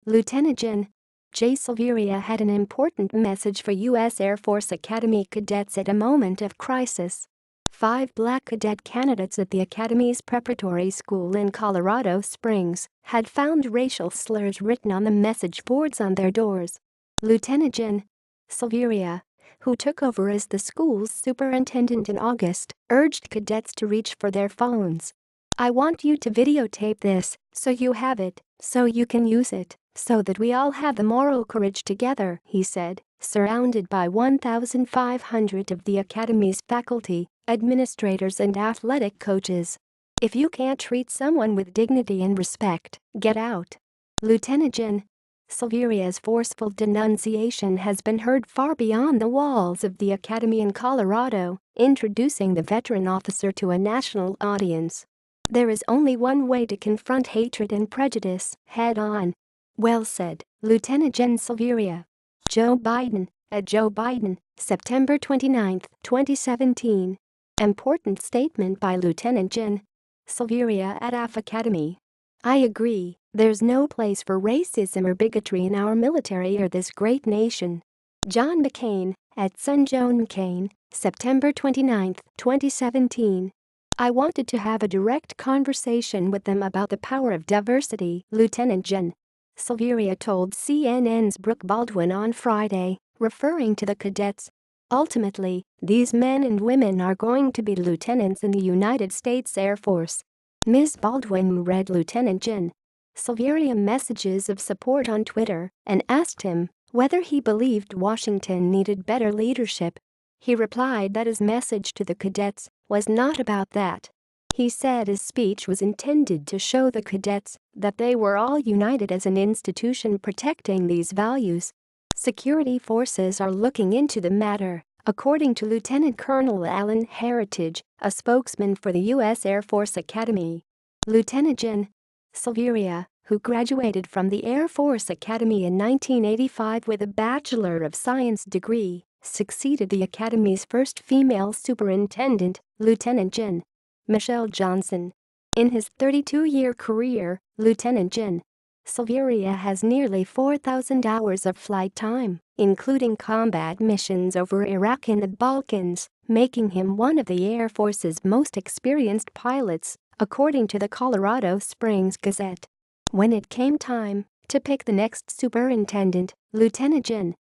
Lieutenant Gen. J. Silveria had an important message for U.S. Air Force Academy cadets at a moment of crisis. 5 black cadet candidates at the Academy's preparatory school in Colorado Springs had found racial slurs written on the message boards on their doors. Lieutenant Gen. Silveria, who took over as the school's superintendent in August, urged cadets to reach for their phones. "I want you to videotape this, so you have it, so you can use it, so that we all have the moral courage together," he said, surrounded by 1,500 of the Academy's faculty, administrators and athletic coaches. "If you can't treat someone with dignity and respect, get out." Lieutenant Gen. Silveria's forceful denunciation has been heard far beyond the walls of the Academy in Colorado, introducing the veteran officer to a national audience. "There is only one way to confront hatred and prejudice, head-on." Well said, Lieutenant Gen. Silveria. Joe Biden, at Joe Biden, September 29, 2017. Important statement by Lieutenant Gen. Silveria at AF Academy. "I agree, there's no place for racism or bigotry in our military or this great nation." John McCain, at Son John McCain, September 29, 2017. "I wanted to have a direct conversation with them about the power of diversity," Lieutenant Gen. Silveria told CNN's Brooke Baldwin on Friday, referring to the cadets. "Ultimately, these men and women are going to be lieutenants in the United States Air Force." Ms. Baldwin read Lieutenant Gen. Silveria messages of support on Twitter and asked him whether he believed Washington needed better leadership. He replied that his message to the cadets was not about that. He said his speech was intended to show the cadets that they were all united as an institution protecting these values. "Security forces are looking into the matter," according to Lieutenant Colonel Alan Heritage, a spokesman for the U.S. Air Force Academy. Lieutenant Gen. Silveria, who graduated from the Air Force Academy in 1985 with a Bachelor of Science degree, succeeded the Academy's first female superintendent, Lieutenant Gen. Michelle Johnson. In his 32-year career, Lieutenant Gen. Silveria has nearly 4,000 hours of flight time, including combat missions over Iraq and the Balkans, making him one of the Air Force's most experienced pilots, according to the Colorado Springs Gazette. When it came time to pick the next superintendent, Lieutenant Gen.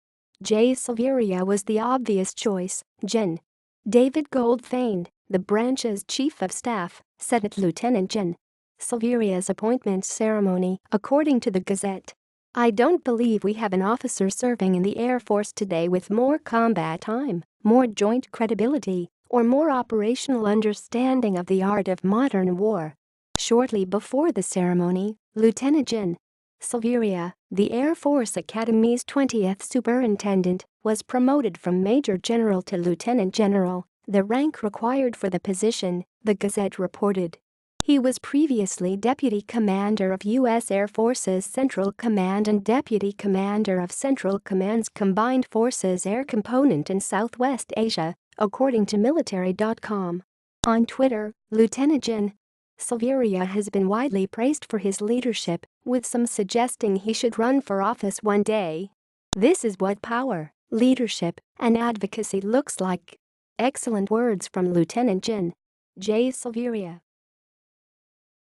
J. Silveria was the obvious choice. Gen. David Goldfein, the branch's chief of staff, said at Lieutenant Gen. Silveria's appointment ceremony, according to the Gazette. "I don't believe we have an officer serving in the Air Force today with more combat time, more joint credibility, or more operational understanding of the art of modern war." Shortly before the ceremony, Lieutenant Gen. Silveria, the Air Force Academy's 20th superintendent, was promoted from Major General to Lieutenant General, the rank required for the position, the Gazette reported. He was previously Deputy Commander of U.S. Air Force's Central Command and Deputy Commander of Central Command's Combined Forces Air Component in Southwest Asia, according to military.com. On Twitter, Lieutenant Gen. Silveria has been widely praised for his leadership, with some suggesting he should run for office one day. "This is what power, leadership, and advocacy looks like." Excellent words from Lieutenant Gen. J. Silveria.